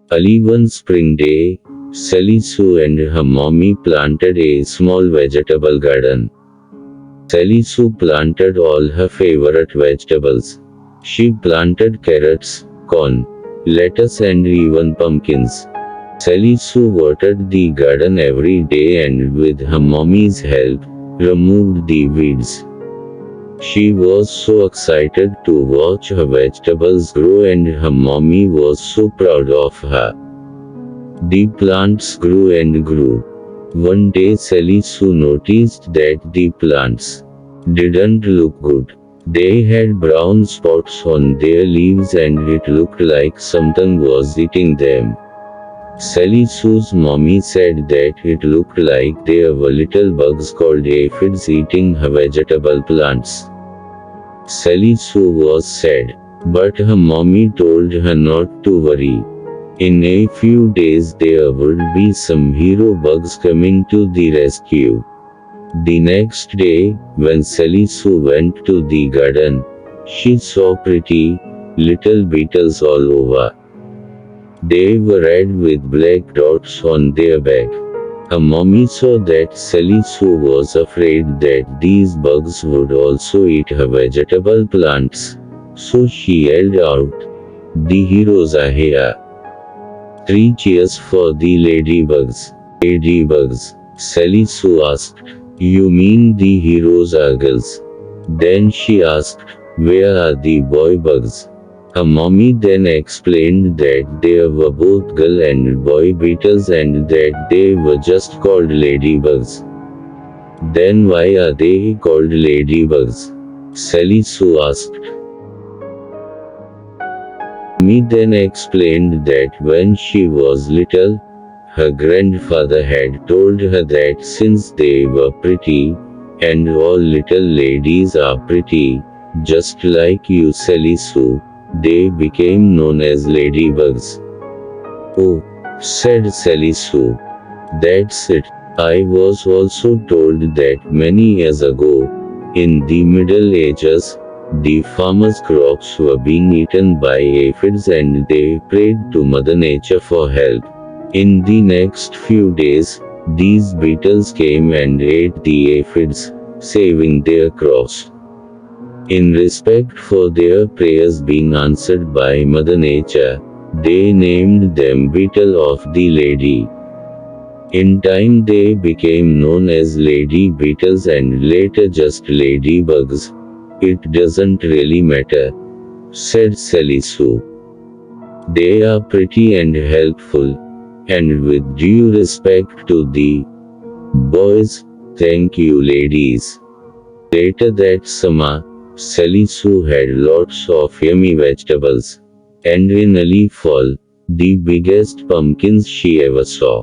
Early one spring day, Sally Sue and her mommy planted a small vegetable garden. Sally Sue planted all her favorite vegetables. She planted carrots, corn, lettuce and even pumpkins. Sally Sue watered the garden every day and with her mommy's help, removed the weeds. She was so excited to watch her vegetables grow and her mommy was so proud of her. The plants grew and grew. One day Sally Sue noticed that the plants didn't look good. They had brown spots on their leaves and it looked like something was eating them. Sally Sue's mommy said that it looked like there were little bugs called aphids eating her vegetable plants. Sally Sue was sad, but her mommy told her not to worry. In a few days there would be some hero bugs coming to the rescue. The next day, when Sally Sue went to the garden, she saw pretty, little beetles all over. They were red with black dots on their back. Her mommy saw that Sally Sue was afraid that these bugs would also eat her vegetable plants, so she yelled out, "The heroes are here! 3 cheers for the ladybugs!" "Ladybugs?" Sally Sue asked. "You mean the heroes are girls?" Then she asked, "Where are the boy bugs?" Her mommy then explained that there were both girl and boy beetles and that they were just called ladybugs. "Then why are they called ladybugs?" Sally Sue asked. Mommy then explained that when she was little, her grandfather had told her that since they were pretty, and all little ladies are pretty, just like you, Sally Sue, they became known as ladybugs. "Oh," said Sally Sue. "That's it. I was also told that many years ago, in the Middle Ages, the farmers' crops were being eaten by aphids and they prayed to Mother Nature for help. In the next few days, these beetles came and ate the aphids, saving their crops. In respect for their prayers being answered by Mother Nature, they named them Beetle of the Lady. In time they became known as lady beetles and later just ladybugs. It doesn't really matter," said Sally Sue. "They are pretty and helpful. And with due respect to the boys, thank you ladies." Later that summer, Sally Sue had lots of yummy vegetables. And in early fall, the biggest pumpkins she ever saw.